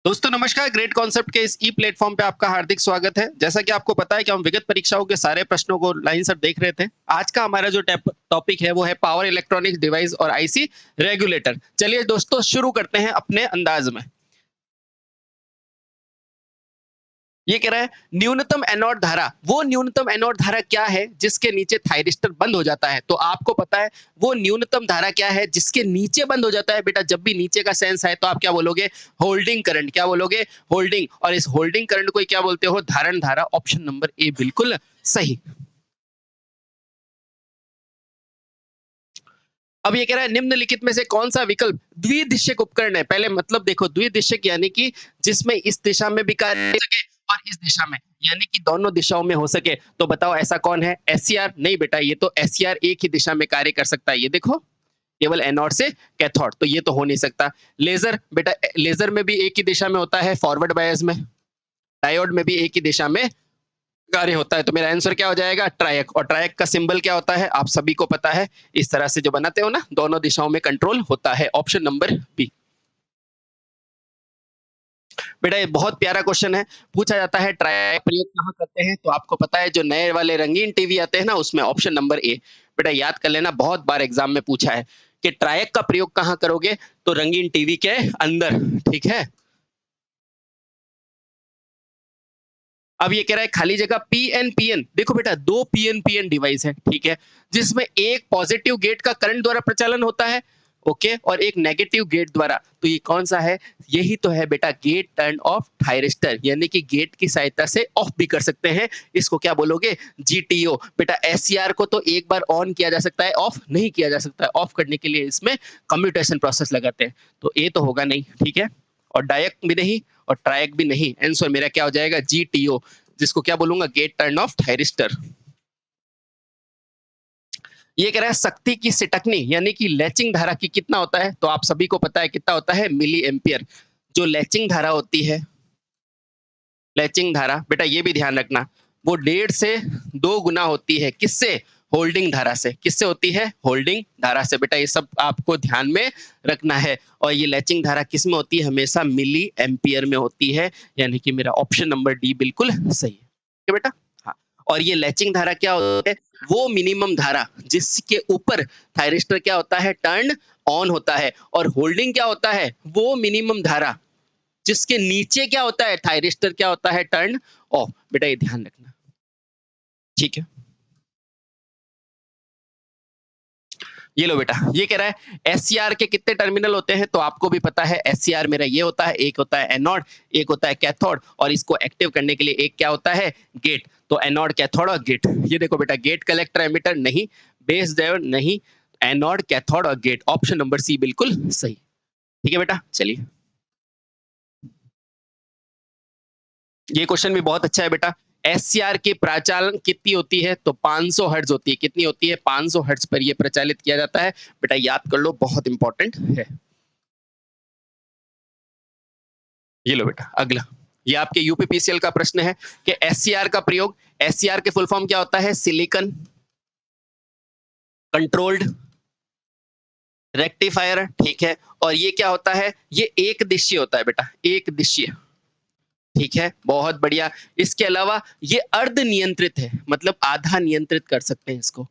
दोस्तों नमस्कार। Great concept के इस ई प्लेटफॉर्म पे आपका हार्दिक स्वागत है। जैसा कि आपको पता है कि हम विगत परीक्षाओं के सारे प्रश्नों को लाइन से देख रहे थे। आज का हमारा जो टॉपिक है वो है पावर इलेक्ट्रॉनिक्स डिवाइस और आईसी रेगुलेटर। चलिए दोस्तों शुरू करते हैं अपने अंदाज में। ये कह रहा है न्यूनतम एनोड धारा। वो न्यूनतम एनोड धारा क्या है जिसके नीचे थायरिस्टर बंद हो जाता है? तो आपको पता है वो न्यूनतम धारा क्या है जिसके नीचे बंद हो जाता है। बेटा जब भी नीचे का सेंस है तो आप क्या बोलोगे? Holding current. क्या बोलोगे? होल्डिंग। और इस होल्डिंग करंट को क्या बोलते हो? धारण धारा। ऑप्शन नंबर ए बिल्कुल सही। अब ये कह रहा है निम्नलिखित में से कौन सा विकल्प द्विदिश्यक उपकरण है? पहले मतलब देखो, द्विदिश्यक यानी कि जिसमें इस दिशा में भी कार्य कर सके और इस दिशा में, यानी कि दोनों दिशाओं में हो सके। तो बताओ ऐसा कौन है? एससीआर? नहीं बेटा, ये तो एससीआर एक ही दिशा में कार्य कर सकता है। ये देखो, केवल एनोड से कैथोड, तो ये तो हो नहीं सकता। लेजर? बेटा लेजर में भी एक ही दिशा में होता है, फॉरवर्ड बायस में। डायोड में भी एक ही दिशा में कार्य होता है। तो मेरा आंसर क्या हो जाएगा? ट्रायक। और ट्रायक का सिंबल क्या होता है आप सभी को पता है। इस तरह से जो बनाते हो ना, दोनों दिशाओं में कंट्रोल होता है। Option number B. बेटा ये बहुत प्यारा क्वेश्चन है। पूछा जाता है ट्रायक प्रयोग कहाँ करते हैं? तो आपको पता है जो नए वाले रंगीन टीवी आते हैं ना, उसमें ऑप्शन नंबर ए। बेटा याद कर लेना, बहुत बार एग्जाम में पूछा है कि ट्रायक का प्रयोग कहाँ करोगे? तो रंगीन टीवी के अंदर। ठीक है। अब ये कह रहा है खाली जगह पीएनपीएन। देखो बेटा, दो पीएनपीएन डिवाइस है, ठीक है, जिसमें एक पॉजिटिव गेट का करंट द्वारा प्रचालन होता है, ओके, और एक नेगेटिव गेट द्वारा। तो ये कौन सा है? यही तो है बेटा गेट टर्न ऑफ थायरिस्टर, यानी कि गेट की सहायता से ऑफ भी कर सकते हैं। इसको क्या बोलोगे? जीटीओ। बेटा एससीआर को तो एक बार ऑन किया जा सकता है, ऑफ नहीं किया जा सकता है। ऑफ करने के लिए इसमें कम्यूटेशन प्रोसेस लगाते हैं। तो ए तो होगा नहीं, ठीक है, और डायक भी नहीं और ट्रायक भी नहीं। आंसर मेरा क्या हो जाएगा? जीटीओ, जिसको क्या बोलूंगा? Gate turn off thyristor. ये कह रहा है शक्ति की सिटकनी यानी कि लैचिंग धारा की कितना होता है? तो आप सभी को पता है कितना होता है? Milli ampere. जो लैचिंग धारा होती है, लैचिंग धारा बेटा ये भी ध्यान रखना, वो 1.5 से 2 गुना होती है। किससे? होल्डिंग धारा से। किससे होती है? होल्डिंग धारा से। बेटा ये सब आपको ध्यान में रखना है। और ये लैचिंग धारा किस में होती है? हमेशा मिली एम्पियर में होती है, यानी कि मेरा ऑप्शन नंबर डी बिल्कुल सही है। ठीक है बेटा। हाँ। और ये लैचिंग धारा क्या होती है? वो मिनिमम धारा जिसके ऊपर थायरिस्टर क्या होता है? टर्न ऑन होता है। और होल्डिंग क्या होता है? वो मिनिमम धारा जिसके नीचे क्या होता है? थायरिस्टर क्या होता है? Turn off. बेटा ये ध्यान रखना, ठीक है। ये लो बेटा, ये कह रहा है एससीआर के कितने टर्मिनल होते हैं? तो आपको भी पता है एससीआर मेरा ये होता है, एक होता है एनोड, एक होता है कैथोड, और इसको एक्टिव करने के लिए एक क्या होता है? गेट। तो एनोड, कैथोड और गेट। ये देखो बेटा, गेट कलेक्टर एमिटर नहीं, बेस ड्राइवर नहीं, एनोड, कैथोड और गेट। ऑप्शन नंबर सी बिल्कुल सही। ठीक है बेटा, चलिए। ये क्वेश्चन भी बहुत अच्छा है बेटा। एससीआर की प्रचालन कितनी होती है? तो 500 हर्ट्ज होती है। कितनी होती है? 500 हर्ट्ज पर ये प्रचालित किया जाता है। बेटा याद कर लो, बहुत इंपॉर्टेंट है। ये लो बेटा अगला। ये आपके यूपीपीसीएल का प्रश्न है कि एससीआर का प्रयोग, एससीआर के फुल फॉर्म क्या होता है? सिलिकॉन कंट्रोल्ड रेक्टिफायर, ठीक है। और ये क्या होता है? ये एक दिशीय होता है बेटा, एक दिशीय, ठीक है, बहुत बढ़िया। इसके अलावा ये अर्ध नियंत्रित है, मतलब आधा नियंत्रित कर सकते हैं इसको,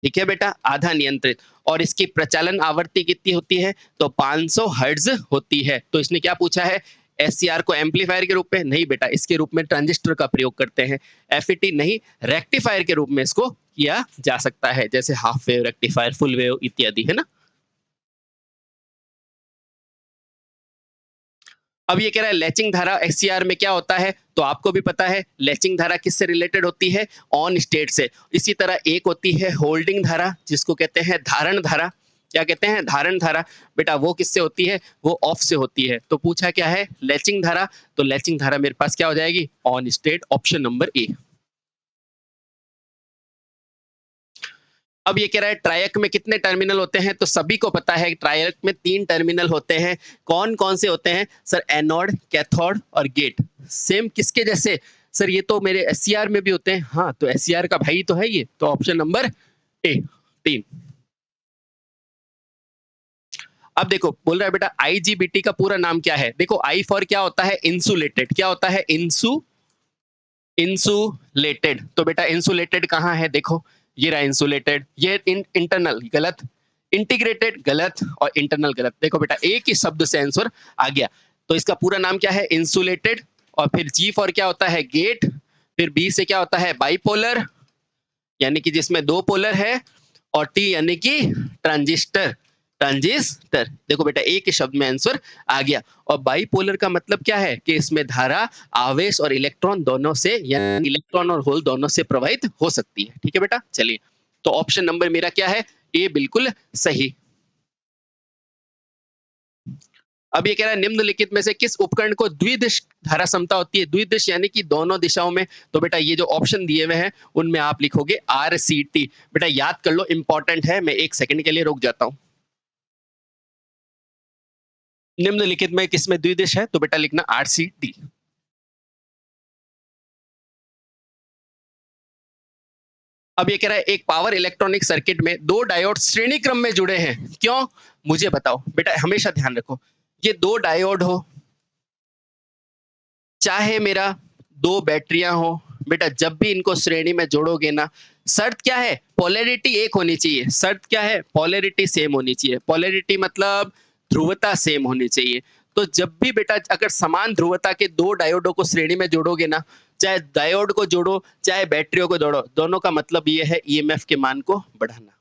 ठीक है बेटा, आधा नियंत्रित। और इसकी प्रचालन आवृत्ति कितनी होती है? तो 500 हर्ट्ज होती है। तो इसने क्या पूछा है? एससीआर को एम्पलीफायर के रूप में? नहीं बेटा, इसके रूप में ट्रांजिस्टर का प्रयोग करते हैं। एफईटी नहीं, रेक्टिफायर के रूप में इसको किया जा सकता है, जैसे half wave rectifier, full wave इत्यादि, है ना। अब ये कह रहा है लैचिंग धारा एससीआर में क्या होता है? तो आपको भी पता है लैचिंग धारा किससे रिलेटेड होती है? ऑन स्टेट से। इसी तरह एक होती है होल्डिंग धारा, जिसको कहते हैं धारण धारा। क्या कहते हैं? धारण धारा। बेटा वो किससे होती है? वो ऑफ से होती है। तो पूछा क्या है? लैचिंग धारा। तो लैचिंग धारा मेरे पास क्या हो जाएगी? On state. Option number A. अब ये कह रहा है ट्रायक में कितने टर्मिनल होते हैं? तो सभी को पता है ट्रायक में 3 टर्मिनल होते हैं। कौन कौन से होते हैं सर? एनोड, कैथोड और गेट। सेम किसके जैसे? सर ये तो मेरे एससीआर में भी होते हैं। हाँ, तो एससीआर का भाई तो है ये। तो ऑप्शन नंबर ए, 3। अब देखो बोल रहा है बेटा आईजीबीटी का पूरा नाम क्या है? देखो आई फॉर क्या होता है? इंसुलेटेड। क्या होता है? इंसुलेटेड। तो बेटा इंसुलेटेड कहाँ है? देखो ये रहा इंसुलेटेड, ये इंटरनल गलत, इंटीग्रेटेड गलत और इंटरनल गलत। देखो बेटा एक ही शब्द से आंसर आ गया। तो इसका पूरा नाम क्या है? इंसुलेटेड। और फिर जी फॉर क्या होता है? गेट। फिर बी से क्या होता है? बाइपोलर, यानी कि जिसमें दो पोलर है। और टी यानी कि ट्रांजिस्टर। ट्रांजिस्टर। देखो बेटा एक ही शब्द में आंसर आ गया। और बाइपोलर का मतलब क्या है? कि इसमें धारा आवेश और इलेक्ट्रॉन दोनों से, यानी इलेक्ट्रॉन और होल दोनों से प्रवाहित हो सकती है। ठीक है बेटा, चलिए। तो ऑप्शन नंबर मेरा क्या है? ए बिल्कुल सही। अब ये कह रहा है निम्नलिखित में से किस उपकरण को द्विदिश धारा समता होती है? द्विदिश यानी कि दोनों दिशाओं में। तो बेटा ये जो ऑप्शन दिए हुए हैं उनमें आप लिखोगे RCT। बेटा याद कर लो, इंपॉर्टेंट है। मैं एक सेकंड के लिए रुक जाता हूं। निम्नलिखित में किसमें द्विदिश है? तो बेटा लिखना RCT। अब ये कह रहा है एक पावर इलेक्ट्रॉनिक सर्किट में दो डायोड श्रेणी क्रम में जुड़े हैं, क्यों? मुझे बताओ। बेटा हमेशा ध्यान रखो, ये दो डायोड हो, चाहे मेरा दो बैटरियां हो, बेटा जब भी इनको श्रेणी में जोड़ोगे ना, शर्त क्या है? पोलैरिटी एक होनी चाहिए। शर्त क्या है? पोलैरिटी सेम होनी चाहिए। पोलैरिटी मतलब ध्रुवता सेम होनी चाहिए। तो जब भी बेटा अगर समान ध्रुवता के दो डायोडों को श्रेणी में जोड़ोगे ना, चाहे डायोड को जोड़ो चाहे बैटरियों को जोड़ो, दोनों का मतलब ये है ईएमएफ के मान को बढ़ाना।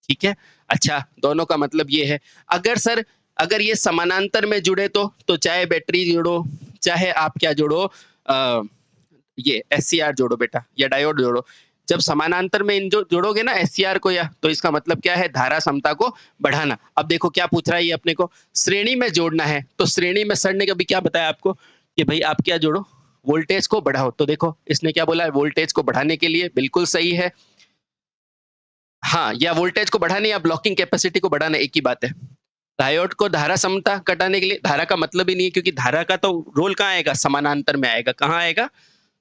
ठीक है। अच्छा, दोनों का मतलब ये है। अगर सर अगर ये समानांतर में जुड़े तो चाहे बैटरी जोड़ो चाहे आप क्या जोड़ो, आ, ये एससीआर जोड़ो बेटा या डायोड जोड़ो। जब समानांतर में इन जो जोड़ोगे ना एससीआर को, या तो इसका मतलब क्या है? धारा समता को बढ़ाना। अब देखो क्या पूछ रहा है ये अपने को, श्रेणी में जोड़ना है। तो श्रेणी में सर ने कभी क्या बताया आपको कि भाई आप क्या जोड़ो? वोल्टेज को बढ़ाओ। तो देखो इसने क्या बोला है? वोल्टेज को बढ़ाने के लिए। बिल्कुल सही है। हाँ, या वोल्टेज को बढ़ाने या ब्लॉकिंग कैपेसिटी को बढ़ाना एक ही बात है। डायोड को धारा समता घटाने के लिए, धारा का मतलब ही नहीं है, क्योंकि धारा का तो रोल कहाँ आएगा? समानांतर में आएगा। कहाँ आएगा?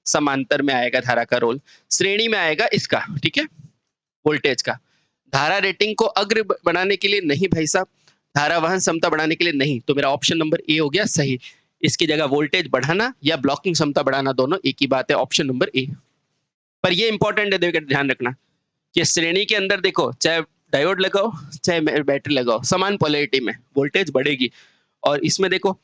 समांतर में आएगा धारा का रोल। श्रेणी में आएगा इसका, ठीक है, वोल्टेज का। धारा रेटिंग को अग्र बनाने के लिए नहीं भाई साहब, धारा वहन क्षमता बढ़ाने के लिए नहीं। तो मेरा ऑप्शन नंबर ए हो गया सही। इसकी जगह वोल्टेज बढ़ाना या ब्लॉकिंग क्षमता बढ़ाना दोनों एक ही बात है। Option number A. पर ये इंपॉर्टेंट है, देखो ध्यान रखना कि श्रेणी के अंदर देखो, चाहे डायोड लगाओ चाहे बैटरी लगाओ, समान पोलैरिटी में वोल्टेज बढ़ेगी। और इसमें देखो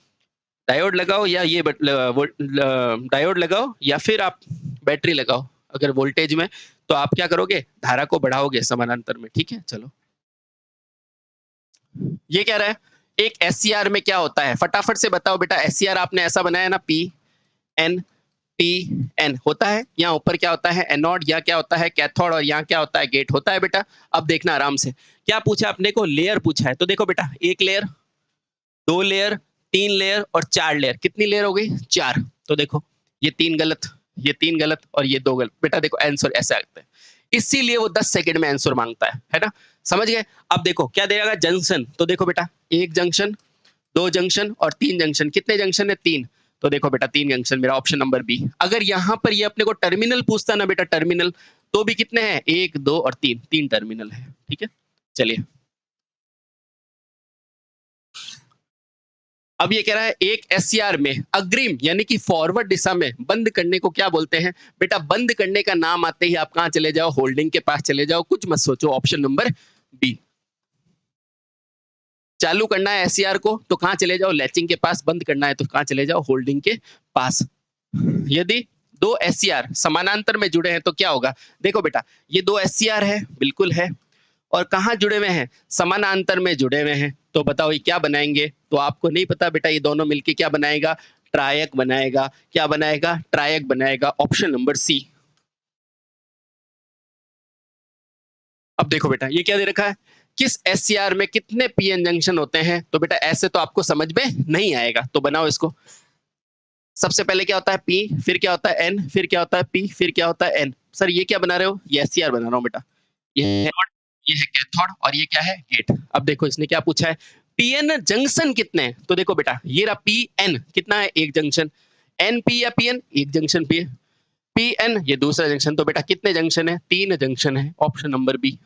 डायोड लगाओ या ये डायोड लगाओ या फिर आप बैटरी लगाओ, अगर वोल्टेज में, तो आप क्या करोगे? धारा को बढ़ाओगे समानांतर में। ठीक है, चलो। ये क्या रहा है? एक एससीआर में क्या होता है? फटाफट से बताओ बेटा। एससीआर आपने ऐसा बनाया ना, पी एन पी एन होता है। यहाँ ऊपर क्या होता है? एनोड, या क्या होता है? कैथोड। और यहाँ क्या होता है? गेट होता है बेटा। अब देखना आराम से, क्या पूछा अपने को? लेयर पूछा है। तो देखो बेटा, एक लेयर, दो लेयर, तीन लेयर और चार लेयर। कितनी लेयर हो गई? चार। तो देखो ये तीन गलत, ये तीन गलत और ये दो गलत। बेटा देखो आंसर ऐसा आता है, इसीलिए वो 10 सेकंड में आंसर मांगता है ना? समझ गए? अब देखो क्या देगा? जंक्शन। तो देखो बेटा, एक जंक्शन, दो जंक्शन और तीन जंक्शन। कितने जंक्शन है? तीन। तो देखो बेटा तीन जंक्शन, मेरा ऑप्शन नंबर बी। अगर यहाँ पर ये अपने को टर्मिनल पूछता ना बेटा, टर्मिनल, तो भी कितने हैं? एक, दो और तीन, तीन टर्मिनल है। ठीक है, चलिए। अब ये कह रहा है एक एससीआर में अग्रिम यानी कि फॉरवर्ड दिशा में बंद करने को क्या बोलते हैं? बेटा बंद करने का नाम आते ही आप कहां चले जाओ? होल्डिंग के पास चले जाओ। कुछ मत सोचो। Option number B. चालू करना है एससीआर को तो कहां चले जाओ? लैचिंग के पास। बंद करना है तो कहां चले जाओ? होल्डिंग के पास। यदि दो एससीआर समानांतर में जुड़े हैं तो क्या होगा? देखो बेटा ये दो एससीआर है, बिल्कुल है। और कहाँ जुड़े हुए हैं? समानांतर में जुड़े हुए हैं। तो बताओ ये क्या बनाएंगे? तो आपको नहीं पता बेटा, ये दोनों मिलके क्या बनाएगा? ट्रायक बनाएगा। क्या बनाएगा? ट्रायक बनाएगा। Option number C. अब देखो बेटा ये क्या दे रखा है? किस एससीआर में कितने पीएन जंक्शन होते हैं? तो बेटा ऐसे तो आपको समझ में नहीं आएगा, तो बनाओ इसको। सबसे पहले क्या होता है? पी, फिर क्या होता है? एन, फिर क्या होता है? पी, फिर क्या होता है? एन। सर ये क्या बना रहे हो? ये एससीआर बना रहा हूँ बेटा। ये है एनोड, ये है कैथोड और ये क्या है? गेट। अब देखो इसने क्या पूछा है? पीएन जंक्शन कितने हैं? तो देखो बेटा ये रहा पीएन, कितना है? एक जंक्शन। एनपी या पीएन, एक जंक्शन पी। पीएन ये दूसरा जंक्शन। तो बेटा कितने जंक्शन है? तीन जंक्शन है। Option number B.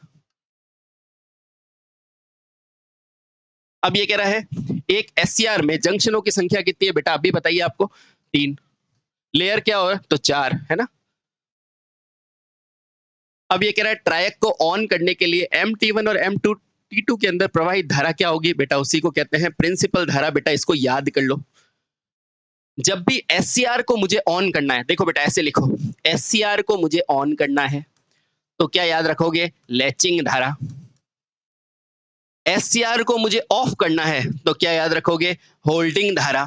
अब ये कह रहा है एक एससीआर में जंक्शनों की संख्या कितनी है बेटा, अभी बताइए आपको। 3। लेयर क्या हो, तो 4 है ना। अब ये कह रहा है ट्रायक को ऑन करने के लिए M-T1 और M-T2 के अंदर प्रवाहित धारा क्या होगी बेटा, उसी को कहते हैं प्रिंसिपल धारा। बेटा इसको याद कर लो। जब भी एससीआर को मुझे ऑन करना है, देखो बेटा ऐसे लिखो, एससीआर को मुझे ऑन करना है तो क्या याद रखोगे, लैचिंग धारा। एससीआर को मुझे ऑफ करना है तो क्या याद रखोगे, होल्डिंग धारा।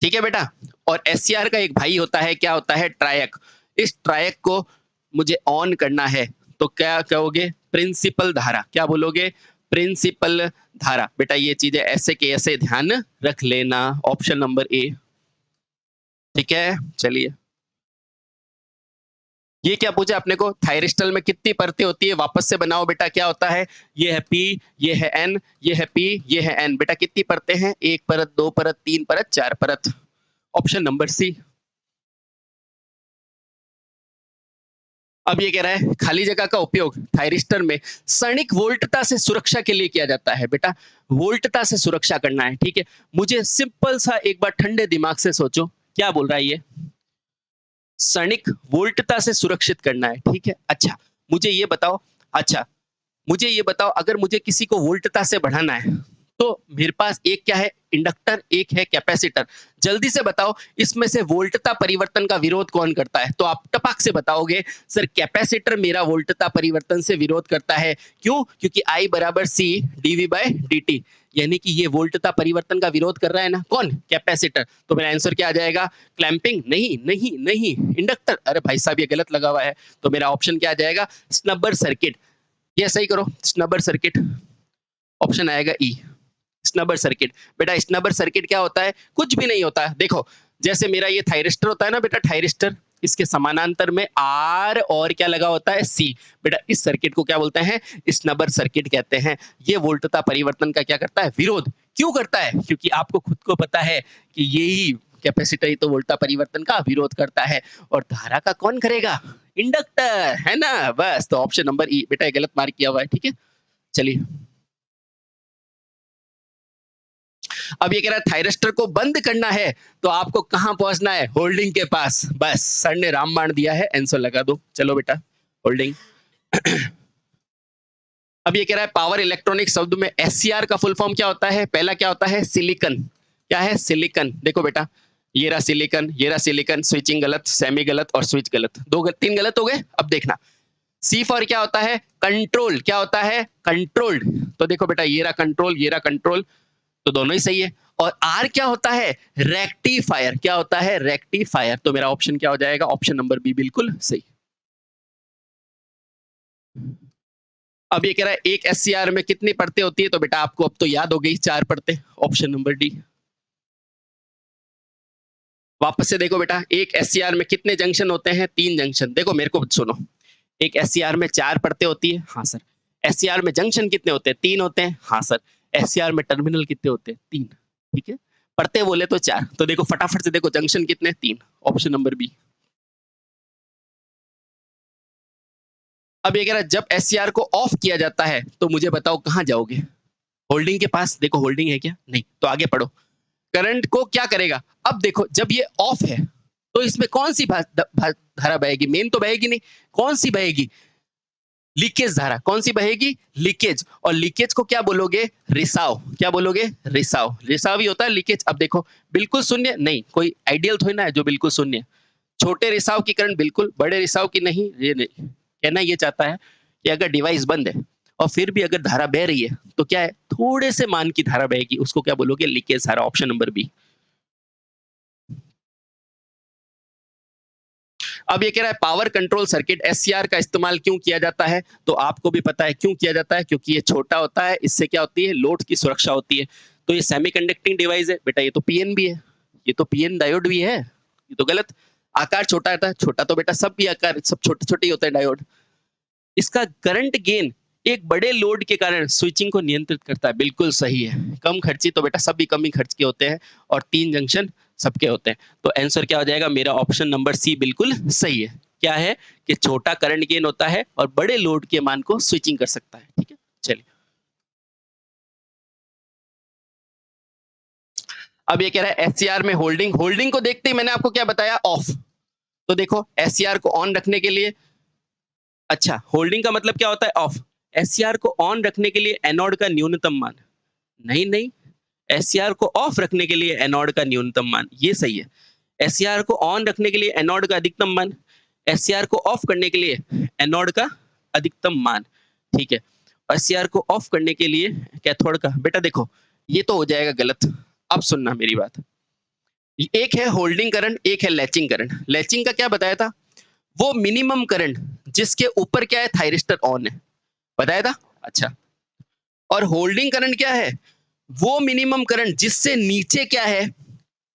ठीक है बेटा। और एससीआर का एक भाई होता है, क्या होता है, ट्रायक। इस ट्रायक को मुझे ऑन करना है तो क्या कहोगे, प्रिंसिपल धारा। क्या बोलोगे, प्रिंसिपल धारा। बेटा ये चीजें ऐसे के ऐसे ध्यान रख लेना, ऑप्शन नंबर ए। ठीक है चलिए, ये क्या पूछा आपने को, थायरिस्टल में कितनी परतें होती है, वापस से बनाओ बेटा। क्या होता है, ये है पी, ये है एन, ये है पी, ये है एन। बेटा कितनी परतें हैं, 1 परत, 2 परत, 3 परत, 4 परत। Option number C. अब ये कह रहा है खाली जगह का उपयोग थायरिस्टर में क्षणिक वोल्टता से सुरक्षा के लिए किया जाता है। बेटा वोल्टता से सुरक्षा करना है, ठीक है। मुझे सिंपल सा एक बार ठंडे दिमाग से सोचो, क्या बोल रहा है ये, क्षणिक वोल्टता से सुरक्षित करना है, ठीक है। अच्छा मुझे ये बताओ, अच्छा मुझे ये बताओ, अगर मुझे किसी को वोल्टता से बढ़ाना है तो मेरे पास एक क्या है, इंडक्टर, एक है कैपेसिटर। जल्दी से बताओ इसमें से वोल्टता परिवर्तन का विरोध कौन करता है, तो आप टपक से बताओगे सर कैपेसिटर मेरा वोल्टता परिवर्तन से विरोध करता है। क्यों, क्योंकि I बराबर C dV बाय dt, यानी कि ये वोल्टता परिवर्तन का विरोध कर रहा है ना, कौन, कैपेसिटर। तो मेरा आंसर क्या आ जाएगा, क्लैंपिंग। नहीं नहीं नहीं, इंडक्टर। अरे भाई साहब ये गलत लगा हुआ है, तो मेरा ऑप्शन क्या आ जाएगा, स्नबर सर्किट। ये सही करो, स्नबर सर्किट। ऑप्शन आएगा ई, स्नबर सर्किट। बेटा स्नबर सर्किट क्या होता है, कुछ भी नहीं होता है। देखो जैसे मेरा ये थायरिस्टर होता है ना बेटा, थायरिस्टर, इसके समानांतर में आर और क्या लगा होता है, सी। बेटा इस सर्किट को क्या बोलते हैं, स्नबर सर्किट कहते हैं। ये वोल्टता परिवर्तन का क्या करता है, विरोध। क्यों करता है, क्योंकि आपको खुद को पता है कि यही कैपेसिटर ही तो वोल्टता परिवर्तन का विरोध करता है, और धारा का कौन करेगा, इंडक्टर, है ना। बस तो ऑप्शन नंबर ई। बेटा ये गलत मार्क किया हुआ है, ठीक है। चलिए अब ये कह रहा है थायरिस्टर को बंद करना है तो आपको कहां पहुंचना है, होल्डिंग के पास। बस सर ने रामबाण दिया है, आंसर लगा दो। चलो बेटा होल्डिंग। अब ये कह रहा है पावर इलेक्ट्रॉनिक शब्द में एससीआर का फुल फॉर्म क्या होता है, पहला क्या होता है, सिलिकन। क्या है, सिलिकन। देखो बेटा ये रहा सिलिकन, ये रहा सिलिकन, स्विचिंग गलत, सेमी गलत और स्विच गलत, तीन गलत हो गए। अब देखना सी फॉर क्या होता है, कंट्रोल। क्या होता है, कंट्रोल्ड। तो देखो बेटा ये रहा कंट्रोल, ये रहा कंट्रोल, तो दोनों ही सही है। और आर क्या होता है, रेक्टिफायर। क्या होता है, रेक्टिफायर। तो मेरा ऑप्शन क्या हो जाएगा, ऑप्शन नंबर बी बिल्कुल सही। अब ये कह रहा है एक एससीआर में कितनी परतें होती है, तो बेटा आपको अब तो याद हो गई, 4 परतें। Option number D. वापस से देखो बेटा, एक एससीआर में कितने जंक्शन होते हैं, 3 जंक्शन। देखो मेरे को सुनो, एक एससीआर में 4 परतें होती है, हाँ सर। एससीआर में जंक्शन कितने होते हैं, 3 होते हैं, हाँ सर। एससीआर में टर्मिनल कितने होते हैं, 3। ठीक है, परतें बोले तो 4। तो देखो फटाफट से देखो जंक्शन कितने, 3। Option number B. अब ये कह रहा है जब एससीआर को ऑफ किया जाता है तो मुझे बताओ कहां जाओगे, होल्डिंग के पास। देखो होल्डिंग है क्या, नहीं, तो आगे पढ़ो। करंट को क्या करेगा, अब देखो जब ये ऑफ है तो इसमें कौन सी धारा बहेगी, मेन तो बहेगी नहीं, कौन सी बहेगी, लीकेज धारा। कौन सी बहेगी, लीकेज। और लीकेज को क्या बोलोगे, रिसाव। क्या बोलोगे, रिसाव। रिसाव ही होता है लीकेज। अब देखो बिल्कुल शून्य नहीं, कोई आइडियल थोड़ी ना है जो बिल्कुल शून्य। छोटे रिसाव की करंट बिल्कुल, बड़े रिसाव की नहीं। ये नहीं कहना, ये चाहता है कि अगर डिवाइस बंद है और फिर भी अगर धारा बह रही है तो क्या है, थोड़े से मान की धारा बहेगी, उसको क्या बोलोगे, लीकेज धारा। Option number B. अब ये कह रहा है पावर कंट्रोल सर्किट एससीआर का इस्तेमाल क्यों किया जाता है, तो आपको भी पता है क्यों किया जाता है, क्योंकि ये छोटा होता है, इससे क्या होती है, लोड की सुरक्षा होती है। तो ये सेमीकंडक्टिंग डिवाइस है बेटा, ये तो पीएन भी है, ये तो पीएन डायोड भी है, ये तो गलत। आकार छोटा रहता है, छोटा तो बेटा सब भी आकार, सब छोटे छोटे ही होते हैं डायोड। इसका करंट गेन एक बड़े लोड के कारण स्विचिंग को नियंत्रित करता है, बिल्कुल सही है। कम खर्ची तो बेटा सब भी कम ही खर्च के होते हैं, और 3 जंक्शन सबके होते हैं। तो आंसर क्या हो जाएगा, मेरा ऑप्शन नंबर सी बिल्कुल सही है। क्या है कि छोटा करंट गेन होता है और बड़े लोड के मान को स्विचिंग कर सकता है, ठीक है। चलिए अब ये कह रहा है एससीआर में होल्डिंग, होल्डिंग को देखते ही मैंने आपको क्या बताया, ऑफ। तो देखो एससीआर को ऑन रखने के लिए, अच्छा होल्डिंग का मतलब क्या होता है, ऑफ। एससीआर को ऑन रखने के लिए एनोड का न्यूनतम मान, नहीं नहीं, एससीआर को ऑफ रखने के लिए एनोड का न्यूनतम मान, ये सही है। एससीआर को ऑन रखने के लिए एनोड का अधिकतम मान, एससीआर को ऑफ करने के लिए एनोड का अधिकतम मान, ठीक है। एससीआर को ऑफ करने के लिए कैथोड का, बेटा देखो ये तो हो जाएगा गलत। अब सुनना मेरी बात, एक है होल्डिंग करंट, एक है लैचिंग करंट। लैचिंग का क्या बताया था, वो मिनिमम करंट जिसके ऊपर क्या है, थायरिस्टर ऑन है, बताया था। अच्छा, और होल्डिंग करंट क्या है, वो मिनिमम करंट जिससे नीचे क्या है,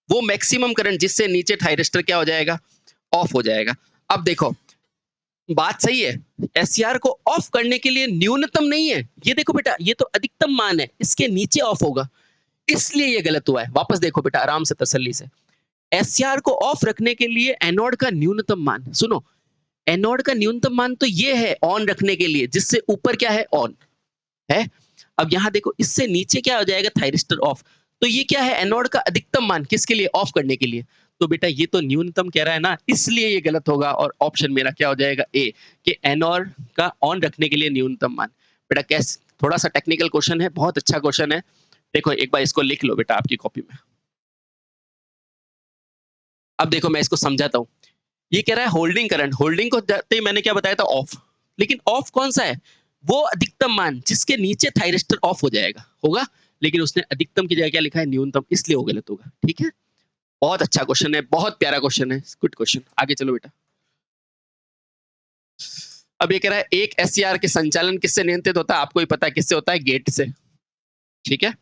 वो मैक्सिमम करंट जिससे नीचे थायरिस्टर क्या हो जाएगा, ऑफ हो जाएगा। अब देखो बात सही है, एससीआर को ऑफ करने के लिए न्यूनतम नहीं है, ये देखो बेटा ये तो अधिकतम मान है, इसके नीचे ऑफ होगा, इसलिए ये गलत हुआ है। वापस देखो बेटा आराम से तसल्ली से, एससीआर को ऑफ रखने के लिए एनोड का न्यूनतम मान, सुनो एनोड का न्यूनतम मान तो ये है ऑन रखने के लिए, जिससे ऊपर क्या है, ऑन है। अब यहां देखो इससे नीचे क्या हो जाएगा, थायरिस्टर ऑफ। तो ये क्या है, एनोड का अधिकतम मान किसके लिए, ऑफ करने के लिए। तो बेटा ये तो न्यूनतम कह रहा है ना, इसलिए ये गलत होगा, और ऑप्शन मेरा क्या हो जाएगा, ए, कि एनोड का ऑन रखने के लिए न्यूनतम मान। बेटा कैसे, थोड़ा सा टेक्निकल क्वेश्चन है, बहुत अच्छा क्वेश्चन है। देखो एक बार इसको लिख लो बेटा आपकी कॉपी में। अब देखो मैं इसको समझाता हूं। ये कह रहा है होल्डिंग करंट, होल्डिंग को जाते ही मैंने क्या बताया था, ऑफ। लेकिन ऑफ कौन सा है, वो अधिकतम मान जिसके नीचे थायरिस्टर ऑफ हो जाएगा, होगा। लेकिन उसने अधिकतम की जगह क्या लिखा है, न्यूनतम, इसलिए वो गलत होगा, ठीक है। बहुत अच्छा क्वेश्चन है, बहुत प्यारा क्वेश्चन है, गुड क्वेश्चन। आगे चलो बेटा। अब ये कह रहा है एक एससीआर के संचालन किससे नियंत्रित होता है, आपको ही पता है किससे होता है, गेट से, ठीक है।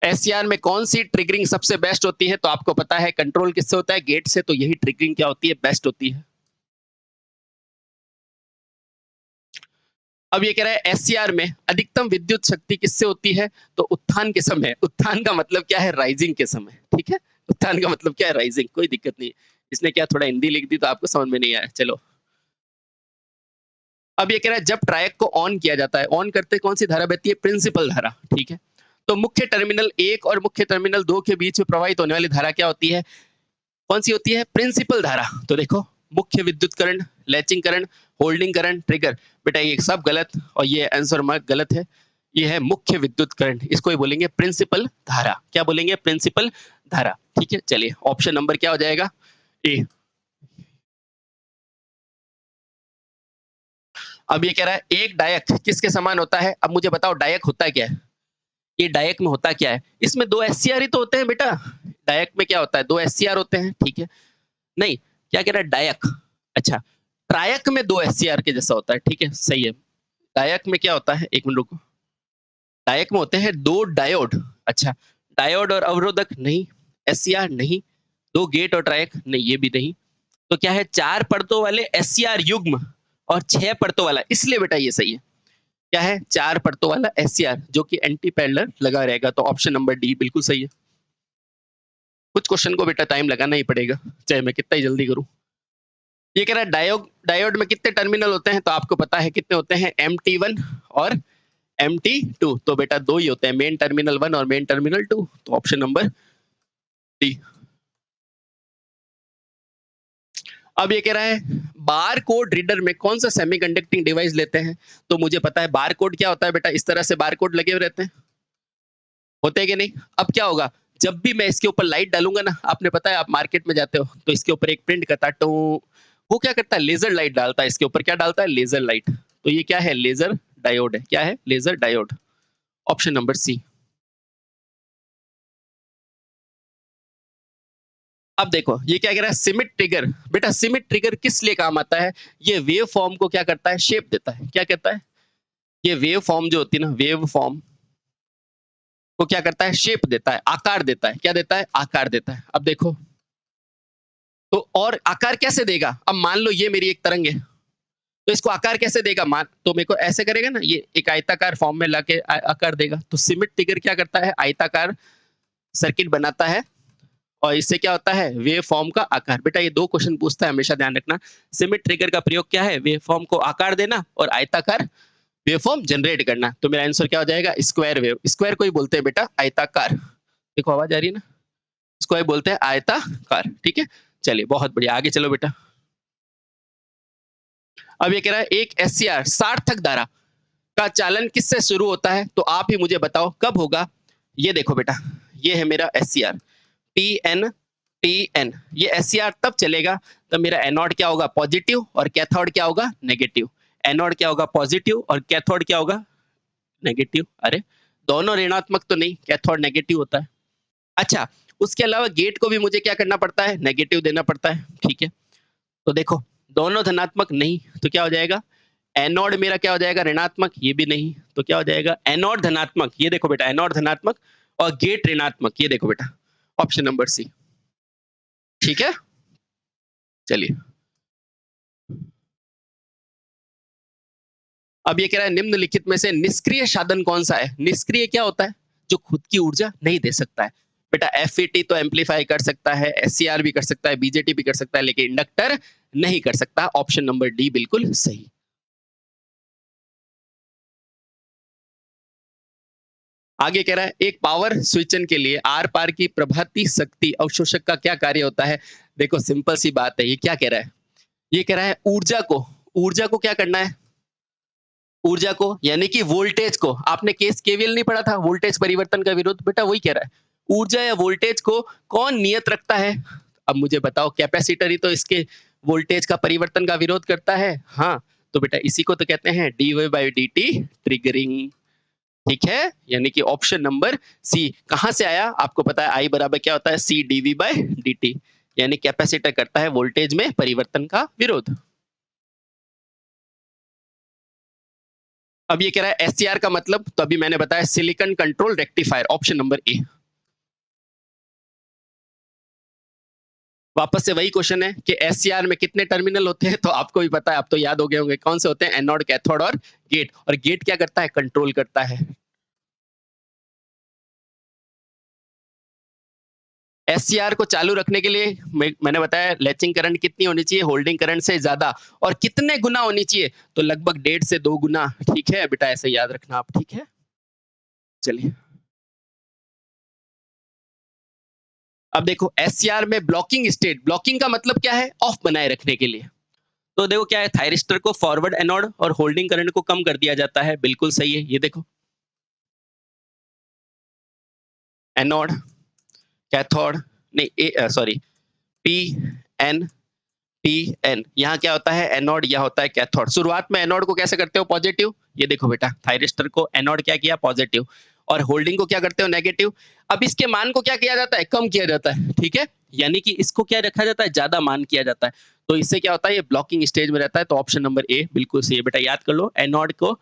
एससीआर में कौन सी ट्रिगरिंग सबसे बेस्ट होती है, तो आपको पता है कंट्रोल किससे होता है, गेट से। तो यही ट्रिगरिंग क्या होती है, बेस्ट होती है। अब ये कह रहा है एससीआर में अधिकतम विद्युत शक्ति किससे होती है, तो उत्थान के समय। उत्थान का मतलब क्या है, राइजिंग के समय, ठीक है। उत्थान का मतलब क्या है, राइजिंग, कोई दिक्कत नहीं। इसने क्या थोड़ा हिंदी लिख दी तो आपको समझ में नहीं आया, चलो। अब ये कह रहा है जब ट्रायक को ऑन किया जाता है, ऑन करते कौन सी धारा बहती है, प्रिंसिपल धारा, ठीक है। तो मुख्य टर्मिनल 1 और मुख्य टर्मिनल 2 के बीच में प्रवाहित होने वाली धारा क्या होती है, कौन सी होती है, प्रिंसिपल धारा। तो देखो मुख्य विद्युत current, latching current, holding current, trigger, बेटा ये सब गलत, और ये आंसर मार्क गलत है। ये है मुख्य विद्युत करंट, इसको ही बोलेंगे प्रिंसिपल धारा। क्या बोलेंगे, प्रिंसिपल धारा, ठीक है। चलिए ऑप्शन नंबर क्या हो जाएगा, ए। अब ये कह रहा है एक डायक किसके समान होता है, अब मुझे बताओ डायक होता क्या है, ये डायक में होता क्या है। इसमें दो एससीआर ही तो होते हैं बेटा, डायक में क्या होता है, दो एससीआर होते हैं, ठीक है। नहीं, क्या कह रहा है, डायक, अच्छा ट्रायक में दो एससीआर के जैसा होता है, ठीक है, सही है। डायक में क्या होता है, एक मिनट रुको, डायक में होते हैं दो डायोड, अच्छा डायोड और अवरोधक, नहीं। एससीआर नहीं, दो गेट और ट्रायक, नहीं ये भी नहीं। तो क्या है, चार परतों वाले एससीआर युग्म और 6 परतों वाला, इसलिए बेटा ये सही है। क्या है, 4 परतों वाला एससीआर जो कि एंटी पैरेलल लगा रहेगा, तो ऑप्शन नंबर डी बिल्कुल सही है। कुछ क्वेश्चन को बेटा टाइम लगाना ही पड़ेगा, चाहे मैं कितना ही जल्दी करूं। ये कह रहा है डायोड, डायोड में कितने टर्मिनल होते हैं, तो आपको पता है कितने होते हैं, MT1 और MT2। तो बेटा दो ही होते हैं, मेन टर्मिनल 1 और मेन टर्मिनल 2। तो ऑप्शन नंबर डी। अब ये कह रहा है बार कोड रीडर में कौन सा सेमीकंडक्टिंग डिवाइस लेते हैं, तो मुझे पता है बार कोड क्या होता है बेटा, इस तरह से बार कोड लगे हुए रहते हैं, होते हैं कि नहीं। अब क्या होगा, जब भी मैं इसके ऊपर लाइट डालूंगा ना, आपने पता है आप मार्केट में जाते हो तो इसके ऊपर एक प्रिंट करता है, तो वो क्या करता है, लेजर लाइट डालता है इसके ऊपर, क्या डालता है, लेजर लाइट। तो ये क्या है, लेजर डायोड है, क्या है, laser diode. Option number C. अब देखो ये क्या कह रहा है, सिमिट ट्रिगर। बेटा सिमिट ट्रिगर किस लिए काम आता है, ये वेव फॉर्म को क्या करता है, शेप देता है, क्या कहता है, ये वेव फॉर्म जो होती है ना, वेव फॉर्म को क्या करता है, शेप देता है, आकार देता है, क्या देता है, आकार देता है। अब देखो तो, और आकार कैसे देगा, अब मान लो ये मेरी एक तरंग है, तो इसको आकार कैसे देगा, मान तो मेरे को ऐसे करेगा ना, ये एक आयताकार फॉर्म में लाके आकार देगा। तो सिमिट ट्रिगर क्या करता है, आयताकार सर्किट बनाता है, और इससे क्या होता है, वेव फॉर्म का आकार। बेटा ये दो क्वेश्चन पूछता है, हमेशा ध्यान रखना। सिमिट ट्रिगर का प्रयोग क्या है, वेव फॉर्म को आकार देना और आयताकार वेवफॉर्म जनरेट करना। तो मेरा आंसर क्या हो जाएगा? Square wave. स्क्वायर को ही बोलते हैं बेटा आयताकार। देखो आवाज आ रही है ना? स्क्वायर बोलते हैं आयताकार। ठीक है, चलिए बहुत बढ़िया, आगे चलो बेटा। अब ये कह रहा है एक एससीआर सार्थक धारा का चालन किससे शुरू होता है? तो आप ही मुझे बताओ कब होगा? ये देखो बेटा, ये है मेरा SCR T N T N. ये एससीआर तब चलेगा तब मेरा एनोड क्या होगा? पॉजिटिव, और कैथोड क्या होगा? नेगेटिव। एनोड क्या होगा? पॉजिटिव, और कैथोड क्या होगा? नेगेटिव। अरे दोनों ऋणात्मक तो नहीं, कैथोड नेगेटिव होता है। अच्छा, उसके अलावा गेट को भी मुझे क्या करना पड़ता है? नेगेटिव देना पड़ता है। ठीक है, तो देखो दोनों धनात्मक नहीं, तो क्या हो जाएगा? एनोड मेरा क्या हो जाएगा? ऋणात्मक। ये भी नहीं, तो क्या हो जाएगा? एनोड धनात्मक। ये देखो बेटा, एनोड धनात्मक और गेट ऋणात्मक। ये देखो बेटा, ऑप्शन नंबर सी। ठीक है, चलिए। अब ये कह रहा है निम्नलिखित में से निष्क्रिय साधन कौन सा है? निष्क्रिय क्या होता है? जो खुद की ऊर्जा नहीं दे सकता है। बेटा एफईटी तो एम्पलीफाई कर सकता है, एससीआर भी कर सकता है, बीजेटी भी कर सकता है, लेकिन इंडक्टर नहीं कर सकता। ऑप्शन नंबर डी बिल्कुल सही। आगे कह रहा है एक पावर स्विचन के लिए आर पार की प्रभाती शक्ति अवशोषक का क्या कार्य होता है? देखो सिंपल सी बात है, ये क्या कह रहा है? ये कह रहा है ऊर्जा को क्या करना है? ऊर्जा को यानी कि वोल्टेज को। आपने केस केवीएल नहीं पढ़ा था, वोल्टेज परिवर्तन का विरोध? बेटा वही कह रहा है, ऊर्जा या वोल्टेज को कौन नियत रखता है? अब मुझे बताओ, कैपेसिटर ही तो इसके वोल्टेज का परिवर्तन का विरोध करता है। हाँ, तो बेटा इसी को तो कहते हैं dy by dt ट्रिगरिंग। ठीक है, यानी कि ऑप्शन नंबर सी। कहां से आया? आपको पता है आई बराबर क्या होता है? सी डीवी बाय dt, यानी कैपेसिटर करता है वोल्टेज में परिवर्तन का विरोध। अब ये कह रहा है एससीआर का मतलब, तो अभी मैंने बताया silicon control rectifier. Option number A. वापस से वही क्वेश्चन है कि एससीआर में कितने टर्मिनल होते हैं? तो आपको भी पता है, आप तो याद हो गए होंगे कौन से होते हैं? एनोड, कैथोड और गेट। और गेट क्या करता है? कंट्रोल करता है। एससीआर को चालू रखने के लिए मैंने बताया लैचिंग करंट कितनी होनी चाहिए? होल्डिंग करंट से ज्यादा। और कितने गुना होनी चाहिए? तो लगभग 1.5 से 2 गुना। ठीक है बेटा, ऐसे याद रखना आप। ठीक है, चलिए। अब देखो एससीआर में ब्लॉकिंग स्टेट, ब्लॉकिंग का मतलब क्या है? ऑफ बनाए रखने के लिए। तो देखो क्या है, थायरिस्टर को फॉरवर्ड एनोड और होल्डिंग करंट को कम कर दिया जाता है। बिल्कुल सही है, ये देखो एनोड, कैथोड, नहीं sorry, P N P N. यहाँ क्या होता है? एनोड, यह होता है कैथोड। शुरुआत में एनोड को कैसे करते हो? पॉजिटिव। ये देखो बेटा, थायरिस्टर को एनोड क्या किया? पॉजिटिव। और होल्डिंग को क्या करते हो? नेगेटिव। अब इसके मान को क्या किया जाता है? कम किया जाता है। ठीक है, यानी कि इसको क्या रखा जाता है? ज्यादा मान किया जाता है। तो इससे क्या होता है? ये ब्लॉकिंग स्टेज में रहता है। तो ऑप्शन नंबर ए बिल्कुल सही है बेटा, याद कर लो। एनोड को,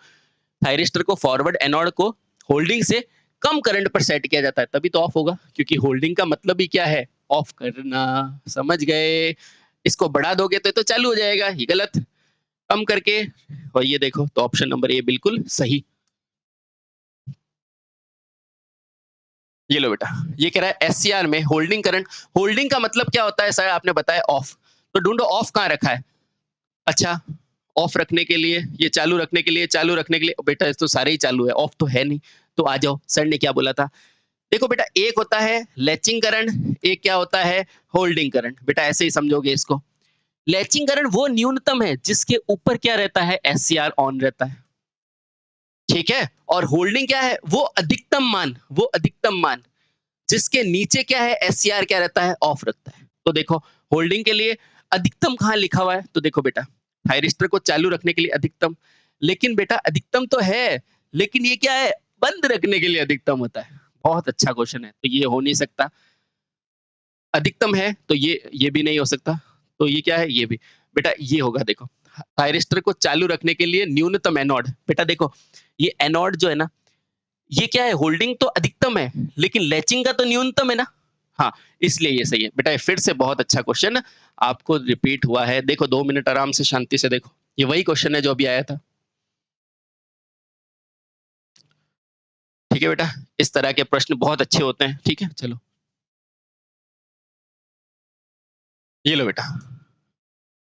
थायरिस्टर को फॉरवर्ड एनोड को होल्डिंग से कम करंट पर सेट किया जाता है, तभी तो ऑफ होगा। क्योंकि होल्डिंग का मतलब ही क्या है? ऑफ करना। समझ गए? इसको बढ़ा दोगे तो चालू हो जाएगा, ये गलत। कम करके, और ये देखो, तो ऑप्शन नंबर ए बिल्कुल सही। ये लो बेटा, ये कह रहा है एससीआर में होल्डिंग करंट, होल्डिंग का मतलब क्या होता है सर? आपने बताया ऑफ। तो ढूंढो ऑफ कहाँ रखा है। अच्छा, ऑफ रखने के लिए, ये चालू रखने के लिए, चालू रखने के लिए। बेटा इस तो सारे ही चालू है, ऑफ तो है नहीं। तो आ जाओ, सर ने क्या बोला था? देखो बेटा, एक होता है लैचिंग करंट, एक क्या होता है? Holding current. बेटा ऐसे ही समझोगे इसको। लैचिंग करंट वो न्यूनतम है जिसके ऊपर क्या रहता है? एससीआर ऑन रहता है। ठीक है, और होल्डिंग क्या है? वो अधिकतम मान, वो अधिकतम मान जिसके नीचे क्या है? एससीआर क्या रहता है? ऑफ रखता है। तो देखो होल्डिंग के लिए अधिकतम कहां लिखा हुआ है? तो देखो बेटा, थायरिस्टर को चालू रखने के लिए अधिकतम। लेकिन बेटा अधिकतम तो है, लेकिन ये क्या है? बंद रखने के लिए अधिकतम होता है। बहुत अच्छा क्वेश्चन है, तो ये हो नहीं सकता। अधिकतम है तो ये भी नहीं हो सकता। तो ये क्या है? ये भी। बेटा ये होगा, देखो थायरिस्टर को चालू रखने के लिए न्यूनतम एनोड। बेटा देखो, ये एनोड जो है ना, ये क्या है? होल्डिंग तो अधिकतम है, लेकिन लैचिंग का तो न्यूनतम है ना। हाँ, इसलिए ये सही है। बेटा ये फिर से बहुत अच्छा क्वेश्चन आपको रिपीट हुआ है। देखो 2 मिनट आराम से शांति से देखो, ये वही क्वेश्चन है जो अभी आया था। ठीक है बेटा, इस तरह के प्रश्न बहुत अच्छे होते हैं। ठीक है, चलो। ये लो बेटा,